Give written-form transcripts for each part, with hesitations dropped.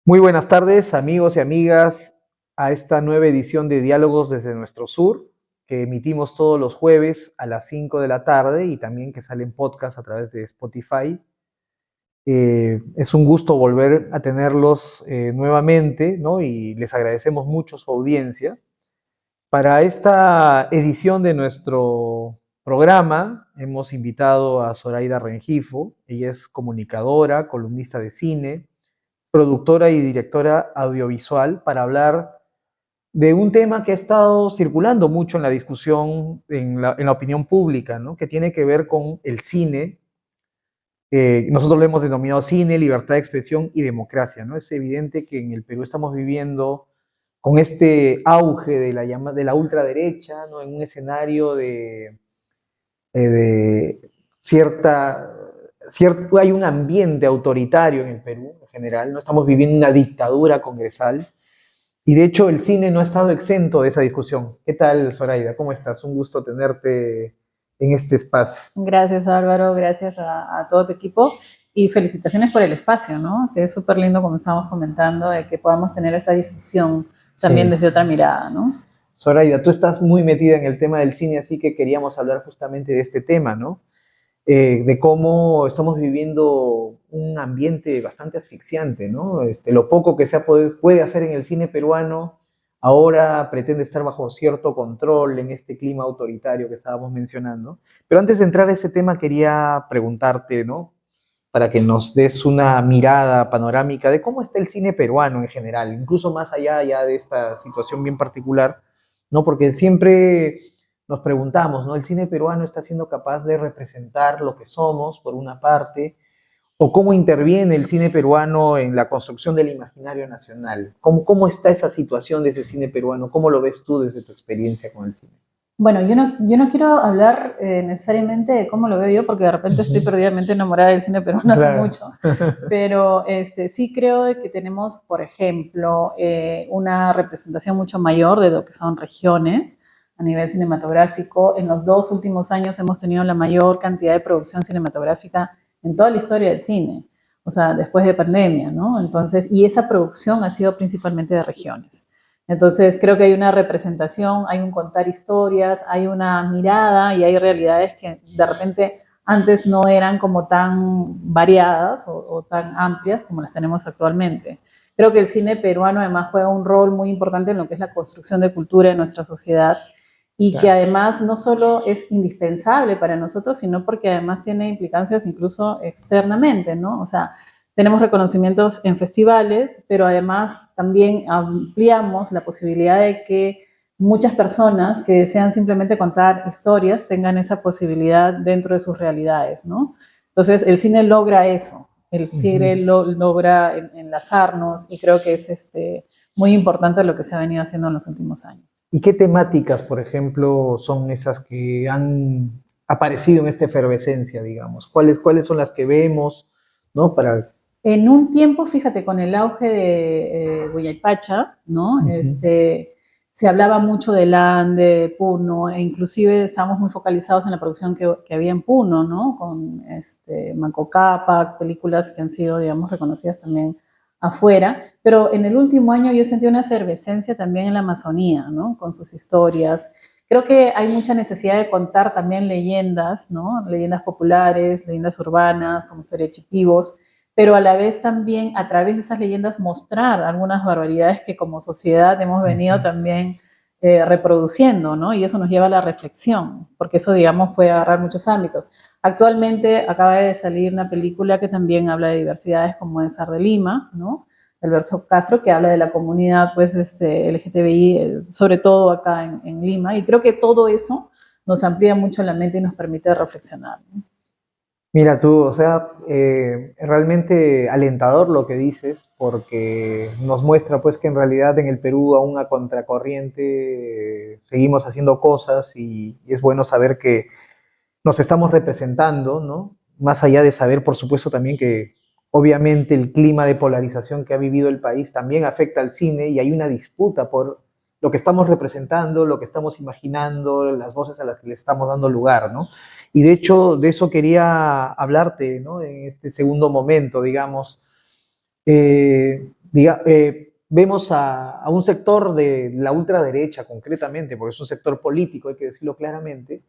Muy buenas tardes, amigos y amigas, a esta nueva edición de Diálogos desde nuestro sur, que emitimos todos los jueves a las 5 de la tarde y también que sale en podcast a través de Spotify. Es un gusto volver a tenerlos nuevamente, ¿no? Y les agradecemos mucho su audiencia. Para esta edición de nuestro programa hemos invitado a Zoraida Rengifo. Ella es comunicadora, columnista de cine, productora y directora audiovisual, para hablar de un tema que ha estado circulando mucho en la discusión, en la opinión pública, ¿no? Que tiene que ver con el cine. Nosotros lo hemos denominado cine, libertad de expresión y democracia, ¿no? Es evidente que en el Perú estamos viviendo con este auge de la ultraderecha, ¿no? En un escenario de hay un ambiente autoritario en el Perú en general, no estamos viviendo una dictadura congresal, y de hecho el cine no ha estado exento de esa discusión. ¿Qué tal, Zoraida? ¿Cómo estás? Un gusto tenerte en este espacio. Gracias, Álvaro, gracias a todo tu equipo y felicitaciones por el espacio, ¿no? Que es súper lindo, como estábamos comentando, de que podamos tener esa difusión también Sí. desde otra mirada, ¿no? Zoraida, tú estás muy metida en el tema del cine, así que queríamos hablar justamente de este tema, ¿no? De cómo estamos viviendo un ambiente bastante asfixiante, ¿no? Lo poco que puede hacer en el cine peruano ahora pretende estar bajo cierto control en este clima autoritario que estábamos mencionando. Pero antes de entrar a ese tema quería preguntarte, ¿no? Para que nos des una mirada panorámica de cómo está el cine peruano en general, incluso más allá ya de esta situación bien particular, ¿no? Porque siempre nos preguntamos, ¿no? ¿El cine peruano está siendo capaz de representar lo que somos, por una parte? ¿O cómo interviene el cine peruano en la construcción del imaginario nacional? ¿Cómo está esa situación de ese cine peruano? ¿Cómo lo ves tú desde tu experiencia con el cine? Bueno, yo no quiero hablar necesariamente de cómo lo veo yo, porque de repente estoy perdidamente enamorada del cine peruano hace Claro. mucho, pero sí creo de que tenemos, por ejemplo, una representación mucho mayor de lo que son regiones a nivel cinematográfico. En los 2 últimos años hemos tenido la mayor cantidad de producción cinematográfica en toda la historia del cine, o sea, después de pandemia, ¿no? Entonces, y esa producción ha sido principalmente de regiones. Entonces creo que hay una representación, hay un contar historias, hay una mirada y hay realidades que de repente antes no eran como tan variadas o tan amplias como las tenemos actualmente. Creo que el cine peruano además juega un rol muy importante en lo que es la construcción de cultura de nuestra sociedad y que Claro. además no solo es indispensable para nosotros, sino porque además tiene implicancias incluso externamente, ¿no? O sea, tenemos reconocimientos en festivales, pero además también ampliamos la posibilidad de que muchas personas que desean simplemente contar historias tengan esa posibilidad dentro de sus realidades, ¿no? Entonces, el cine logra eso, el cine logra enlazarnos y creo que es muy importante lo que se ha venido haciendo en los últimos años. ¿Y qué temáticas, por ejemplo, son esas que han aparecido en esta efervescencia, digamos? ¿Cuáles son las que vemos, ¿no? En un tiempo, fíjate, con el auge de Huaypacha, ¿no? Se hablaba mucho del Ande, Puno, e inclusive estábamos muy focalizados en la producción que había en Puno, ¿no? Con Manco Cápac, películas que han sido, digamos, reconocidas también afuera. Pero en el último año yo sentí una efervescencia también en la Amazonía, ¿no? Con sus historias. Creo que hay mucha necesidad de contar también leyendas, ¿no? Leyendas populares, leyendas urbanas, como historia de Chipivos, pero a la vez también a través de esas leyendas mostrar algunas barbaridades que como sociedad hemos venido también reproduciendo, ¿no? Y eso nos lleva a la reflexión, porque eso, digamos, puede agarrar muchos ámbitos. Actualmente acaba de salir una película que también habla de diversidades, como es Ar de Lima, ¿no? De Alberto Castro, que habla de la comunidad, pues, LGTBI, sobre todo acá en Lima, y creo que todo eso nos amplía mucho la mente y nos permite reflexionar, ¿no? Mira tú, o sea, realmente alentador lo que dices, porque nos muestra pues que en realidad en el Perú aún a contracorriente seguimos haciendo cosas y es bueno saber que nos estamos representando, ¿no? Más allá de saber, por supuesto, también que obviamente el clima de polarización que ha vivido el país también afecta al cine y hay una disputa por lo que estamos representando, lo que estamos imaginando, las voces a las que le estamos dando lugar, ¿no? Y de hecho, de eso quería hablarte, ¿no? En este segundo momento, digamos. vemos a un sector de la ultraderecha concretamente, porque es un sector político, hay que decirlo claramente,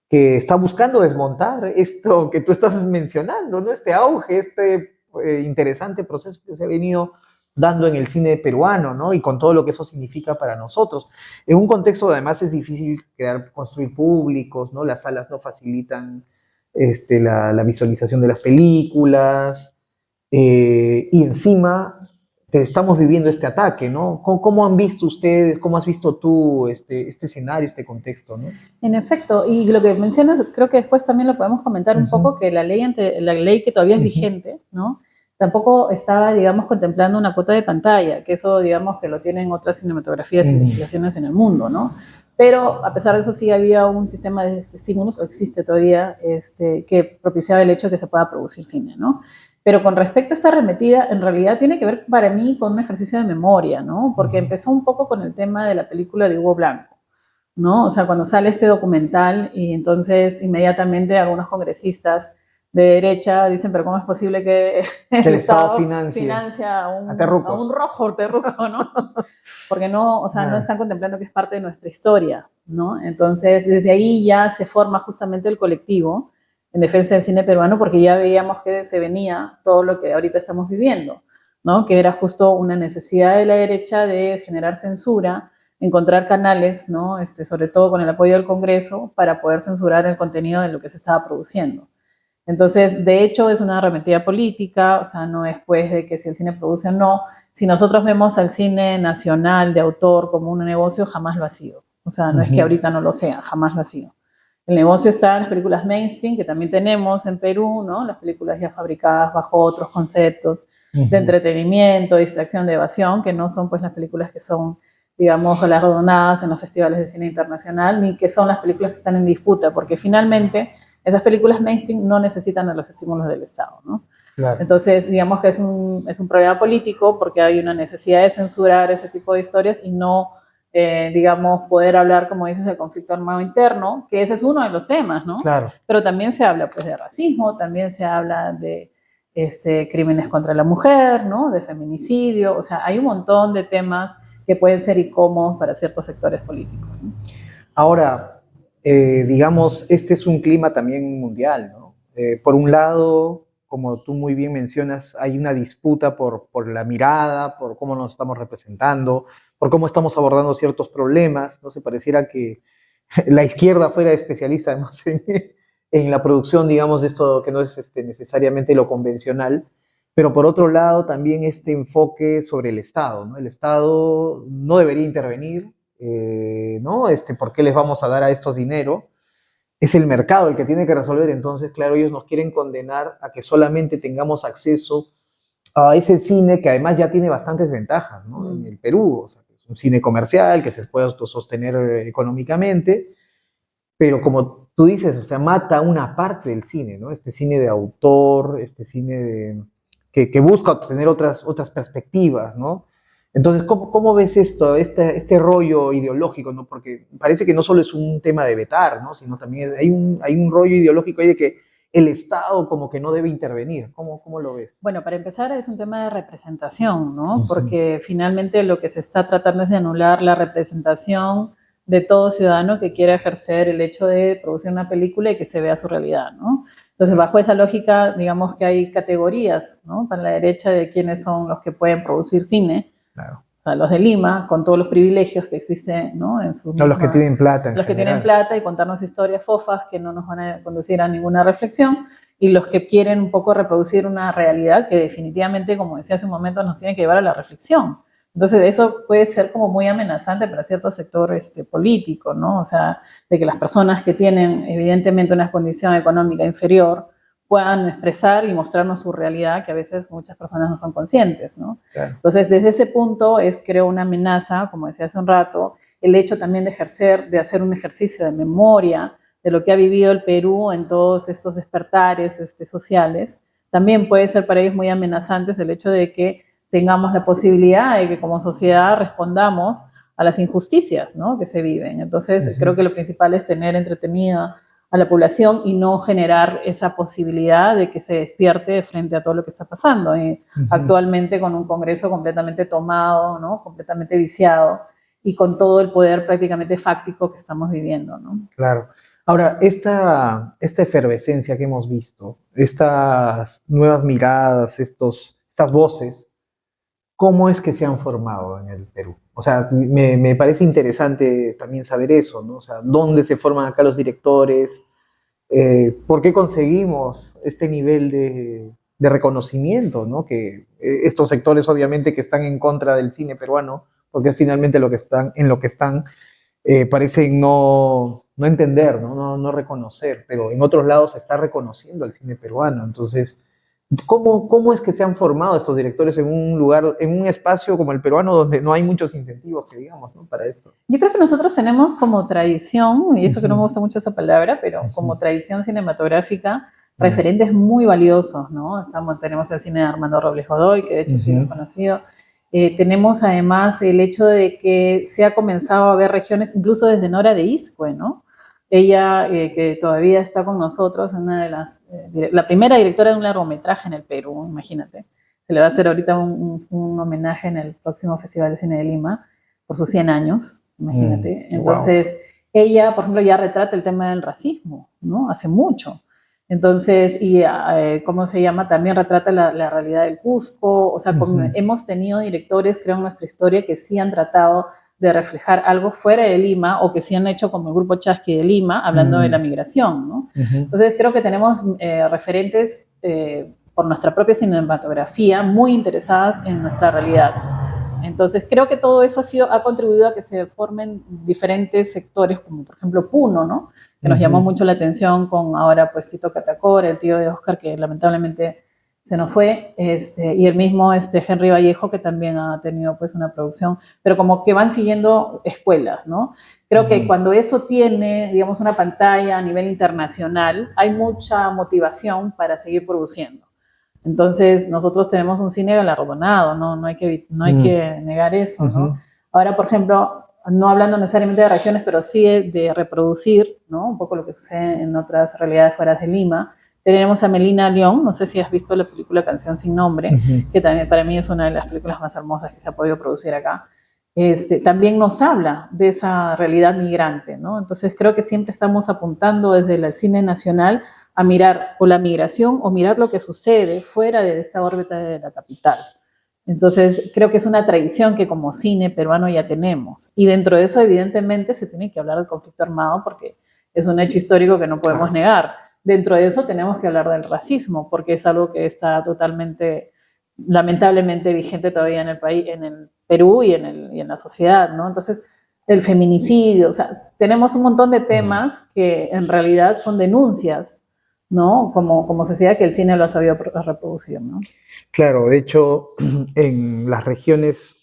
que está buscando desmontar esto que tú estás mencionando, ¿no? Este auge, este interesante proceso que se ha venido dando en el cine peruano, ¿no? Y con todo lo que eso significa para nosotros. En un contexto, además, es difícil construir públicos, ¿no? Las salas no facilitan la visualización de las películas, y encima estamos viviendo este ataque, ¿no? ¿Cómo han visto ustedes, cómo has visto tú este escenario, este contexto, ¿no? En efecto, y lo que mencionas, creo que después también lo podemos comentar un poco, que la ley que todavía es vigente, ¿no? Tampoco estaba, digamos, contemplando una cuota de pantalla, que eso, digamos, que lo tienen otras cinematografías y legislaciones en el mundo, ¿no? Pero a pesar de eso sí había un sistema de estímulos, o existe todavía, que propiciaba el hecho de que se pueda producir cine, ¿no? Pero con respecto a esta arremetida, en realidad tiene que ver para mí con un ejercicio de memoria, ¿no? Porque empezó un poco con el tema de la película de Hugo Blanco, ¿no? O sea, cuando sale este documental y entonces inmediatamente algunos congresistas de derecha dicen, pero ¿cómo es posible que el Estado financia a un rojo terruco, ¿no? Porque no, o sea, no están contemplando que es parte de nuestra historia, ¿no? Entonces, desde ahí ya se forma justamente el colectivo en defensa del cine peruano, porque ya veíamos que se venía todo lo que ahorita estamos viviendo, ¿no? Que era justo una necesidad de la derecha de generar censura, encontrar canales, ¿no? Sobre todo con el apoyo del Congreso, para poder censurar el contenido de lo que se estaba produciendo. Entonces, de hecho, es una arremetida política, o sea, no es pues de que si el cine produce o no. Si nosotros vemos al cine nacional de autor como un negocio, jamás lo ha sido. O sea, no es que ahorita no lo sea, jamás lo ha sido. El negocio está en las películas mainstream, que también tenemos en Perú, ¿no? Las películas ya fabricadas bajo otros conceptos de entretenimiento, distracción, de evasión, que no son pues las películas que son, digamos, galardonadas en los festivales de cine internacional, ni que son las películas que están en disputa, porque finalmente esas películas mainstream no necesitan de los estímulos del Estado, ¿no? Claro. Entonces, digamos que es un problema político porque hay una necesidad de censurar ese tipo de historias y no, digamos, poder hablar, como dices, del conflicto armado interno, que ese es uno de los temas, ¿no? Claro. Pero también se habla, pues, de racismo, también se habla de crímenes contra la mujer, ¿no? De feminicidio, o sea, hay un montón de temas que pueden ser incómodos para ciertos sectores políticos, ¿no? Ahora, digamos, este es un clima también mundial, ¿no? Por un lado, como tú muy bien mencionas, hay una disputa por la mirada, por cómo nos estamos representando, por cómo estamos abordando ciertos problemas, ¿no? Se pareciera que la izquierda fuera especialista además en la producción, digamos, de esto que no es necesariamente lo convencional, pero por otro lado también este enfoque sobre el Estado, ¿no? El Estado no debería intervenir, ¿no? ¿Por qué les vamos a dar a estos dinero? Es el mercado el que tiene que resolver, entonces, claro, ellos nos quieren condenar a que solamente tengamos acceso a ese cine que además ya tiene bastantes ventajas, ¿no? En el Perú, o sea, es un cine comercial que se puede autosostener económicamente, pero como tú dices, o sea, mata una parte del cine, ¿no? Este cine de autor, este cine que busca obtener otras perspectivas, ¿no? Entonces, ¿cómo ves esto, este rollo ideológico, ¿no? Porque parece que no solo es un tema de vetar, ¿no? Sino también hay un rollo ideológico ahí de que el Estado como que no debe intervenir. ¿Cómo lo ves? Bueno, para empezar es un tema de representación, ¿no? Porque finalmente lo que se está tratando es de anular la representación de todo ciudadano que quiera ejercer el hecho de producir una película y que se vea su realidad, ¿no? Entonces, bajo esa lógica, digamos que hay categorías, ¿no? Para la derecha de quiénes son los que pueden producir cine. Claro. O sea, los de Lima, con todos los privilegios que existen, ¿no? En sus no, los que tienen plata. Los que tienen plata y contarnos historias fofas que no nos van a conducir a ninguna reflexión, y los que quieren un poco reproducir una realidad que definitivamente, como decía hace un momento, nos tiene que llevar a la reflexión. Entonces, eso puede ser como muy amenazante para cierto sector político, ¿no? O sea, de que las personas que tienen evidentemente una condición económica inferior puedan expresar y mostrarnos su realidad, que a veces muchas personas no son conscientes, ¿no? Claro. Entonces, desde ese punto es, creo, una amenaza, como decía hace un rato, el hecho también de hacer un ejercicio de memoria de lo que ha vivido el Perú en todos estos despertares sociales, también puede ser para ellos muy amenazantes el hecho de que tengamos la posibilidad de que como sociedad respondamos a las injusticias, ¿no? Que se viven. Entonces, creo que lo principal es tener entretenida a la población y no generar esa posibilidad de que se despierte frente a todo lo que está pasando actualmente con un Congreso completamente tomado, ¿no? Completamente viciado y con todo el poder prácticamente fáctico que estamos viviendo, ¿no? Claro. Ahora, esta efervescencia que hemos visto, estas nuevas miradas, estas voces, ¿cómo es que se han formado en el Perú? O sea, me parece interesante también saber eso, ¿no? O sea, ¿dónde se forman acá los directores? ¿Por qué conseguimos este nivel de reconocimiento, ¿no? Que estos sectores obviamente que están en contra del cine peruano, porque es finalmente en lo que están, parecen no entender, ¿no? No reconocer, pero en otros lados se está reconociendo el cine peruano. Entonces, ¿cómo es que se han formado estos directores en un lugar, en un espacio como el peruano donde no hay muchos incentivos, que digamos, ¿no? Para esto. Yo creo que nosotros tenemos como tradición, y eso que no me Ujú, gusta mucho esa palabra, pero como ujú, tradición cinematográfica, mm, referentes muy valiosos, ¿no? Tenemos el cine de Armando Robles Godoy, que de hecho sí lo he ujú, conocido. Tenemos además el hecho de que se ha comenzado a ver regiones, incluso desde Nora de Iscue, ¿no? Ella, que todavía está con nosotros, una de la primera directora de un largometraje en el Perú, imagínate. Se le va a hacer ahorita un homenaje en el próximo Festival de Cine de Lima por sus 100 años, imagínate. wow. Entonces, ella, por ejemplo, ya retrata el tema del racismo, ¿no? Hace mucho. Entonces, y ¿cómo se llama? También retrata la realidad del Cusco. O sea, Ujú, hemos tenido directores, creo, en nuestra historia que sí han tratado de reflejar algo fuera de Lima o que sí han hecho como el Grupo Chasqui de Lima, hablando de la mm, migración, ¿no? ujú. Entonces, creo que tenemos referentes por nuestra propia cinematografía muy interesadas en nuestra realidad. Entonces, creo que todo eso ha contribuido a que se formen diferentes sectores, como por ejemplo Puno, ¿no? Que nos llamó Ujú, mucho la atención con ahora pues Tito Catacora, el tío de Oscar, que lamentablemente se nos fue, y el mismo Henry Vallejo, que también ha tenido pues una producción, pero como que van siguiendo escuelas, ¿no? Creo que ujú. cuando eso tiene, digamos, una pantalla a nivel internacional, hay mucha motivación para seguir produciendo. Entonces, nosotros tenemos un cine galardonado, ¿no? No hay Mm, que negar eso, ujú, ¿no? Ahora, por ejemplo, no hablando necesariamente de regiones, pero sí de reproducir, ¿no? Un poco lo que sucede en otras realidades fuera de Lima. Tenemos a Melina León, no sé si has visto la película Canción sin Nombre, ujú. que también para mí es una de las películas más hermosas que se ha podido producir acá. También nos habla de esa realidad migrante, ¿no? Entonces creo que siempre estamos apuntando desde el cine nacional a mirar o la migración o mirar lo que sucede fuera de esta órbita de la capital. Entonces, creo que es una tradición que como cine peruano ya tenemos. Y dentro de eso, evidentemente, se tiene que hablar del conflicto armado porque es un hecho histórico que no podemos Claro. negar. Dentro de eso tenemos que hablar del racismo porque es algo que está totalmente, lamentablemente, vigente todavía en el país, en el Perú y en la sociedad, ¿no? Entonces, el feminicidio, o sea, tenemos un montón de Mm. temas que en realidad son denuncias, ¿no? Como sociedad que el cine lo ha sabido reproducir, ¿no? Claro, de hecho, en las regiones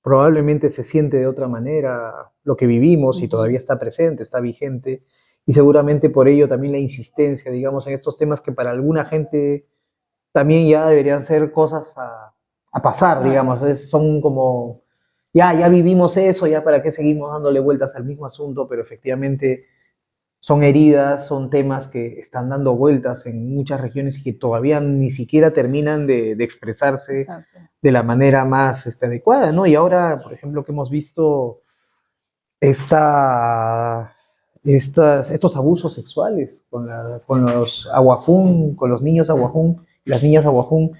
probablemente se siente de otra manera lo que vivimos y todavía Ujú. está presente, está vigente, y seguramente por ello también la insistencia, digamos, en estos temas que para alguna gente también ya deberían ser cosas a pasar, Claro. digamos, son como, ya vivimos eso, ya para qué seguimos dándole vueltas al mismo asunto, pero efectivamente son heridas, son temas que están dando vueltas en muchas regiones y que todavía ni siquiera terminan de expresarse Exacto. de la manera más adecuada, ¿no? Y ahora, por ejemplo, que hemos visto esta, estos abusos sexuales con los aguajún, con los niños aguajún, las niñas aguajún,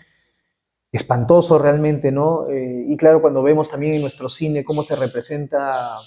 espantoso realmente, ¿no? Y claro, cuando vemos también en nuestro cine cómo se representan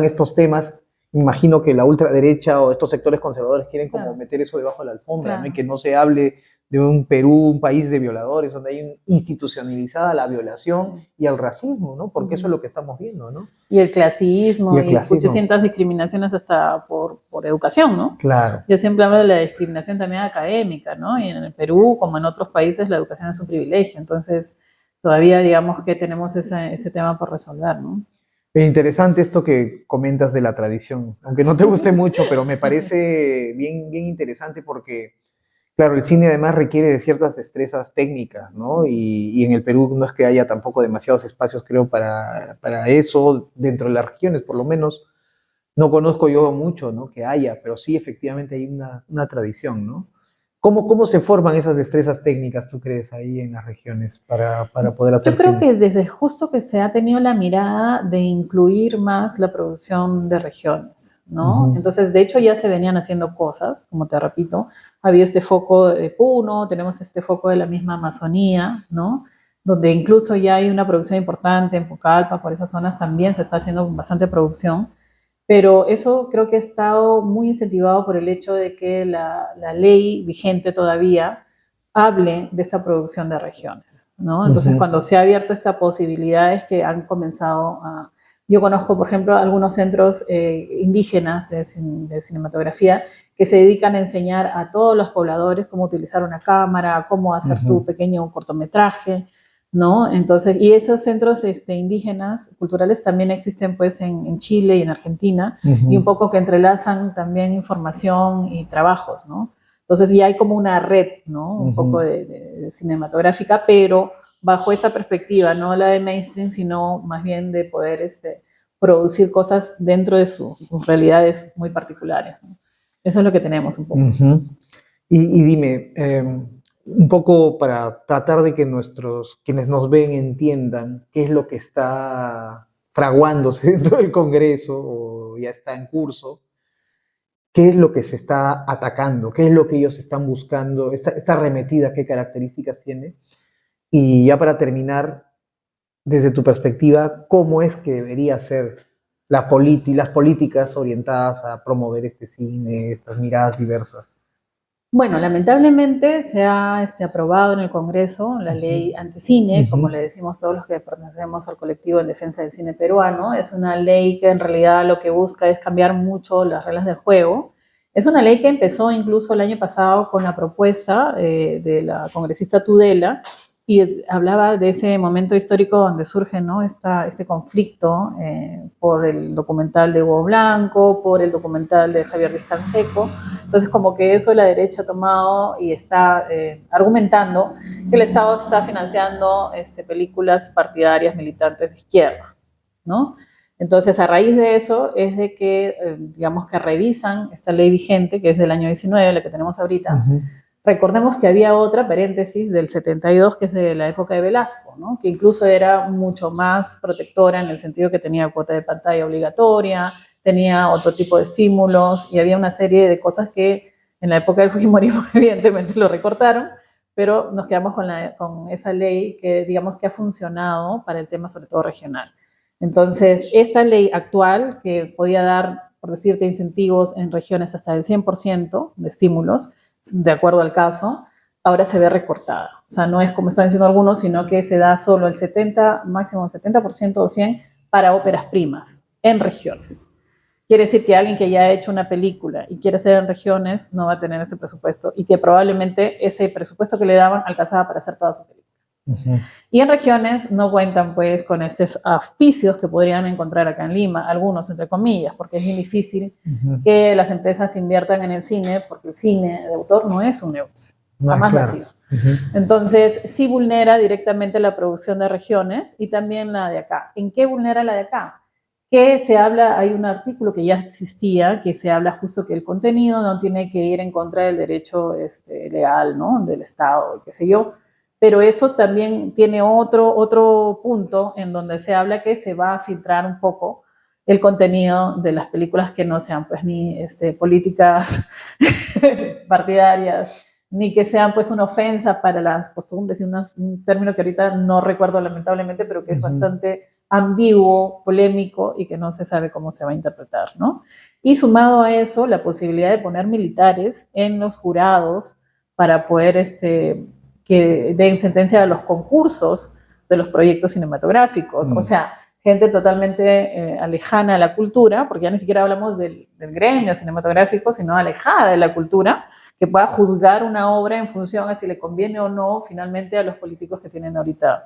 estos temas, me imagino que la ultraderecha o estos sectores conservadores quieren como Claro, meter eso debajo de la alfombra, ¿no? Y claro. que no se hable de un Perú, un país de violadores, donde hay institucionalizada la violación Sí. y el racismo, ¿no? Porque eso es Ujú. lo que estamos viendo, ¿no? Y el Y clasismo el y clasismo, 800 discriminaciones hasta por educación, ¿no? claro. Yo siempre hablo de la discriminación también académica, ¿no? Y en el Perú, como en otros países, la educación es un privilegio. Entonces, todavía digamos que tenemos ese tema por resolver, ¿no? Interesante esto que comentas de la tradición, aunque no te guste mucho, pero me parece bien interesante porque claro, el cine además requiere de ciertas destrezas técnicas, ¿no? Y en el Perú no es que haya tampoco demasiados espacios, creo, para eso, dentro de las regiones por lo menos. No conozco yo mucho, ¿no? Que haya, pero sí efectivamente hay una tradición, ¿no? ¿Cómo se forman esas destrezas técnicas, tú crees, ahí en las regiones para poder Yo hacer creo cine? que desde justo que se ha tenido la mirada de incluir más la producción de regiones, ¿no? Ujú, Entonces, de hecho, ya se venían haciendo cosas, como te repito, había este foco de Puno, tenemos este foco de la misma Amazonía, ¿no? Donde incluso ya hay una producción importante en Pucallpa, por esas zonas también se está haciendo bastante producción, pero eso creo que ha estado muy incentivado por el hecho de que la ley vigente todavía hable de esta producción de regiones, ¿no? Entonces, ujú, cuando se ha abierto esta posibilidad es que han comenzado a... Yo conozco, por ejemplo, algunos centros indígenas de cinematografía que se dedican a enseñar a todos los pobladores cómo utilizar una cámara, cómo hacer tu ujú, pequeño cortometraje, ¿no? Entonces, y esos centros indígenas, culturales, también existen pues en Chile y en Argentina, y un ujú, poco que entrelazan también información y trabajos, ¿no? Entonces ya hay como una red, ¿no? Un poco ujú. de cinematográfica, pero bajo esa perspectiva, no la de mainstream, sino más bien de poder producir cosas dentro de sus realidades muy particulares, ¿no? Eso es lo que tenemos un poco. Ujú. Y dime, un poco para tratar de que quienes nos ven entiendan qué es lo que está fraguándose dentro del Congreso o ya está en curso, qué es lo que se está atacando, qué es lo que ellos están buscando, esta arremetida, qué características tiene. Y ya para terminar, desde tu perspectiva, ¿cómo es que debería ser las políticas orientadas a promover este cine, estas miradas diversas? Bueno, lamentablemente se ha aprobado en el Congreso la Ujú, ley anticine, ujú, como le decimos todos los que pertenecemos al colectivo en defensa del cine peruano. Es una ley que en realidad lo que busca es cambiar mucho las reglas del juego. Es una ley que empezó incluso el año pasado con la propuesta de la congresista Tudela y hablaba de ese momento histórico donde surge, ¿no? Este conflicto por el documental de Hugo Blanco, por el documental de Javier Díaz Canseco. Entonces, como que eso la derecha ha tomado y está argumentando que el Estado está financiando películas partidarias militantes de izquierda, ¿no? Entonces, a raíz de eso es de que, digamos que revisan esta ley vigente, que es del año 19, la que tenemos ahorita. ujú, Recordemos que había otra, paréntesis, del 72, que es de la época de Velasco, ¿no? Que incluso era mucho más protectora en el sentido que tenía cuota de pantalla obligatoria, tenía otro tipo de estímulos y había una serie de cosas que en la época del Fujimorismo evidentemente lo recortaron, pero nos quedamos con esa ley que digamos que ha funcionado para el tema sobre todo regional. Entonces, esta ley actual que podía dar, por decirte, incentivos en regiones hasta del 100% de estímulos, de acuerdo al caso, ahora se ve recortada. O sea, no es como están diciendo algunos, sino que se da solo el 70, máximo el 70% o 100% para óperas primas en regiones. Quiere decir que alguien que ya ha hecho una película y quiere hacer en regiones no va a tener ese presupuesto y que probablemente ese presupuesto que le daban alcanzaba para hacer toda su película. ujú, Y en regiones no cuentan pues con estos auspicios que podrían encontrar acá en Lima, algunos entre comillas, porque es bien difícil ujú. que las empresas inviertan en el cine, porque el cine de autor no es un negocio, Más jamás lo ha claro. sido. Ujú, Entonces, sí vulnera directamente la producción de regiones y también la de acá. ¿En qué vulnera la de acá? Que se habla, hay un artículo que ya existía, que se habla justo que el contenido no tiene que ir en contra del derecho legal, ¿no? Del Estado, qué sé yo. Pero eso también tiene otro punto en donde se habla que se va a filtrar un poco el contenido de las películas que no sean pues ni políticas partidarias, ni que sean pues una ofensa para las costumbres, y un término que ahorita no recuerdo lamentablemente, pero que es ujú. bastante ambiguo, polémico y que no se sabe cómo se va a interpretar, ¿no? Y sumado a eso, la posibilidad de poner militares en los jurados para poder que den sentencia a los concursos de los proyectos cinematográficos. O Mm, sea, gente totalmente alejana a la cultura, porque ya ni siquiera hablamos del gremio cinematográfico, sino alejada de la cultura, que pueda juzgar una obra en función a si le conviene o no finalmente a los políticos que tienen ahorita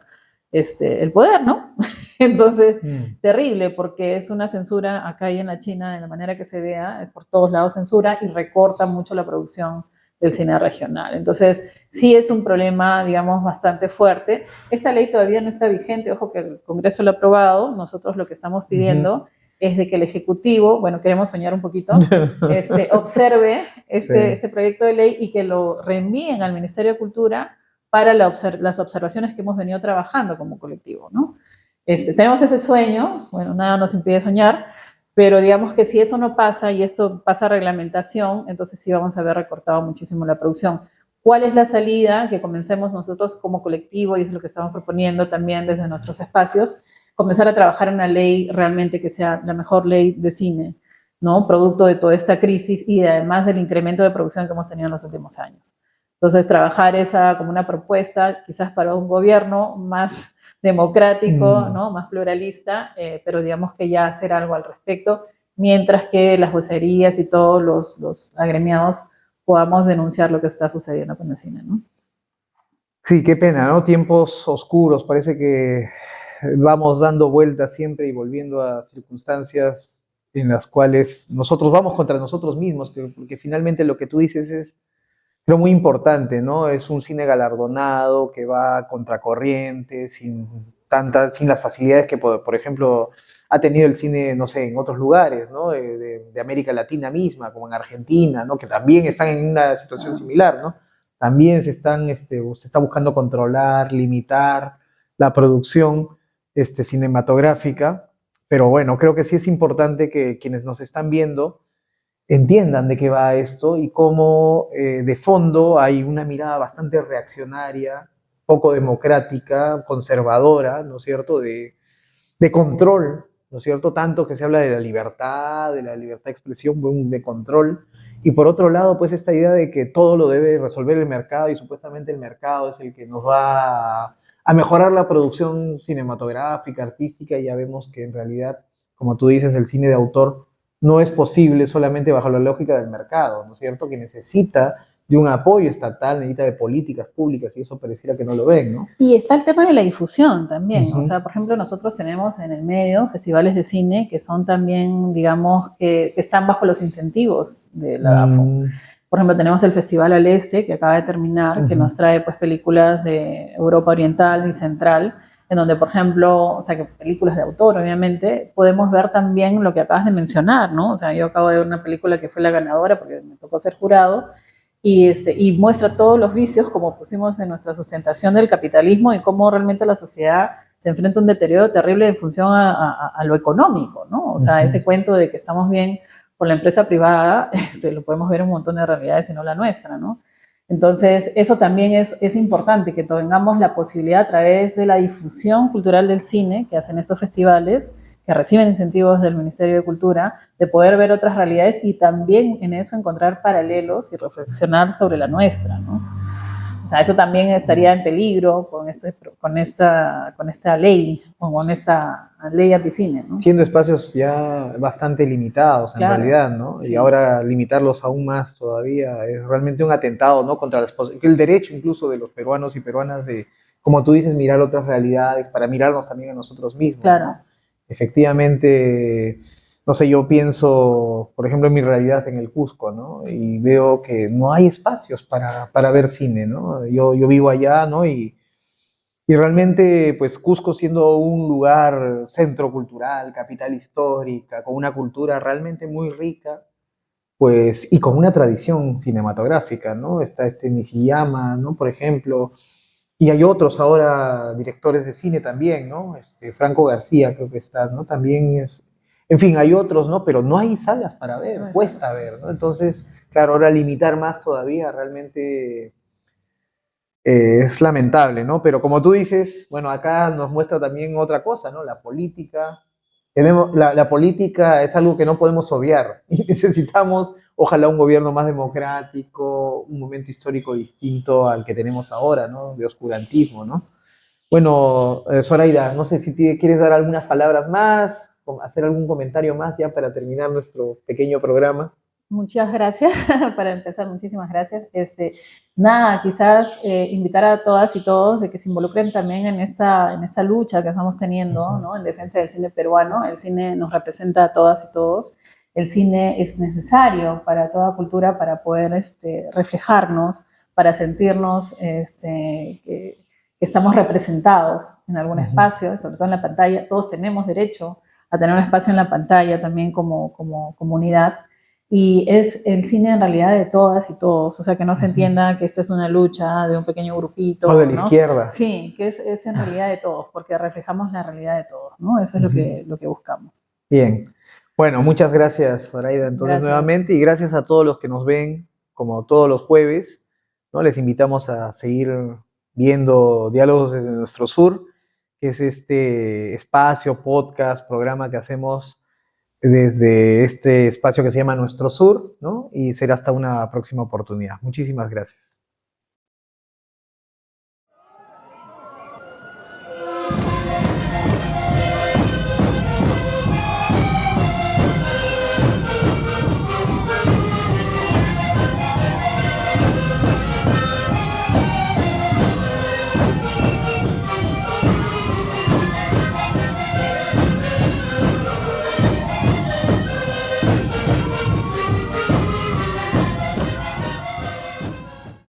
el poder, ¿no? Entonces, mm. terrible, porque es una censura acá y en la China, de la manera que se vea, es por todos lados censura y recorta mucho la producción del cine regional. Entonces, sí es un problema, digamos, bastante fuerte. Esta ley todavía no está vigente, ojo que el Congreso lo ha aprobado, nosotros lo que estamos Ujú, pidiendo es de que el Ejecutivo, bueno, queremos soñar un poquito, observe este proyecto de ley y que lo reenvíen al Ministerio de Cultura para las observaciones que hemos venido trabajando como colectivo, ¿no? Tenemos ese sueño, bueno, nada nos impide soñar, pero digamos que si eso no pasa y esto pasa a reglamentación, entonces sí vamos a haber recortado muchísimo la producción. ¿Cuál es la salida? Que comencemos nosotros como colectivo, y es lo que estamos proponiendo también desde nuestros espacios, comenzar a trabajar en una ley realmente que sea la mejor ley de cine, ¿no? Producto de toda esta crisis y además del incremento de producción que hemos tenido en los últimos años. Entonces, trabajar esa como una propuesta, quizás para un gobierno más democrático, ¿no? Más pluralista, pero digamos que ya hacer algo al respecto, mientras que las vocerías y todos los agremiados podamos denunciar lo que está sucediendo con el cine, ¿no? Sí, qué pena, ¿no? Tiempos oscuros, parece que vamos dando vueltas siempre y volviendo a circunstancias en las cuales nosotros vamos contra nosotros mismos, porque finalmente lo que tú dices es lo muy importante, ¿no? Es un cine galardonado que va contracorriente, sin las facilidades que, por ejemplo, ha tenido el cine, no sé, en otros lugares, ¿no? De América Latina misma, como en Argentina, ¿no? Que también están en una situación similar, ¿no? También se está buscando controlar, limitar la producción cinematográfica, pero bueno, creo que sí es importante que quienes nos están viendo entiendan de qué va esto y cómo de fondo hay una mirada bastante reaccionaria, poco democrática, conservadora, ¿no es cierto?, de control, ¿no es cierto?, tanto que se habla de la libertad de expresión, de control, y por otro lado, pues esta idea de que todo lo debe resolver el mercado y supuestamente el mercado es el que nos va a mejorar la producción cinematográfica, artística, y ya vemos que en realidad, como tú dices, el cine de autor no es posible solamente bajo la lógica del mercado, ¿no es cierto?, que necesita de un apoyo estatal, necesita de políticas públicas, y eso pareciera que no lo ven, ¿no? Y está el tema de la difusión también, o sea, por ejemplo, nosotros tenemos en el medio festivales de cine que son también, digamos, que están bajo los incentivos de la DAFO. Por ejemplo, tenemos el Festival al Este, que acaba de terminar, que nos trae pues películas de Europa Oriental y Central, en donde, por ejemplo, o sea, que películas de autor, obviamente, podemos ver también lo que acabas de mencionar, ¿no? O sea, yo acabo de ver una película que fue la ganadora porque me tocó ser jurado, y muestra todos los vicios, como pusimos en nuestra sustentación del capitalismo, y cómo realmente la sociedad se enfrenta a un deterioro terrible en función a lo económico, ¿no? O sea, ese cuento de que estamos bien con la empresa privada, lo podemos ver en un montón de realidades y no la nuestra, ¿no? Entonces, eso también es importante, que tengamos la posibilidad a través de la difusión cultural del cine que hacen estos festivales, que reciben incentivos del Ministerio de Cultura, de poder ver otras realidades y también en eso encontrar paralelos y reflexionar sobre la nuestra, ¿no? O sea, eso también estaría en peligro con esta ley, o con esta ley anticine, ¿no? Siendo espacios ya bastante limitados en Claro, realidad, ¿no? sí. Y ahora limitarlos aún más todavía es realmente un atentado, ¿no? Contra el derecho incluso de los peruanos y peruanas de, como tú dices, mirar otras realidades, para mirarnos también a nosotros mismos, Claro. ¿no? Efectivamente, no sé, yo pienso, por ejemplo, en mi realidad en el Cusco, ¿no? Y veo que no hay espacios para ver cine, ¿no? Yo vivo allá, ¿no? Y realmente, pues Cusco siendo un lugar centro cultural, capital histórica, con una cultura realmente muy rica, pues, y con una tradición cinematográfica, ¿no? Está Nishiyama, ¿no? Por ejemplo, y hay otros ahora directores de cine también, ¿no? Franco García creo que está, ¿no? También es, en fin, hay otros, ¿no? Pero no hay salas para ver, No, cuesta ver, ¿no? Entonces, claro, ahora limitar más todavía realmente es lamentable, ¿no? Pero como tú dices, bueno, acá nos muestra también otra cosa, ¿no? La política. La política es algo que no podemos obviar y necesitamos, ojalá, un gobierno más democrático, un momento histórico distinto al que tenemos ahora, ¿no? De oscurantismo, ¿no? Bueno, Zoraida, no sé si quieres dar algunas palabras más, hacer algún comentario más ya para terminar nuestro pequeño programa. Muchas gracias. Para empezar, muchísimas gracias. Nada, quizás invitar a todas y todos de que se involucren también en esta lucha que estamos teniendo, ¿no? En defensa del cine peruano. El cine nos representa a todas y todos. El cine es necesario para toda cultura para poder reflejarnos, para sentirnos que estamos representados en algún espacio, sobre todo en la pantalla. Todos tenemos derecho a tener un espacio en la pantalla también como comunidad. Y es el cine en realidad de todas y todos, o sea, que no se entienda que esta es una lucha de un pequeño grupito, O de la ¿no? izquierda. Sí, que es en realidad de todos, porque reflejamos la realidad de todos, ¿no? Eso es lo que buscamos. Bien. Bueno, muchas gracias, Zoraida, entonces Gracias. nuevamente, y gracias a todos los que nos ven, como todos los jueves, ¿no? Les invitamos a seguir viendo Diálogos desde nuestro sur, que es este espacio, podcast, programa que hacemos desde este espacio que se llama Nuestro Sur, ¿no? Y será hasta una próxima oportunidad. Muchísimas gracias.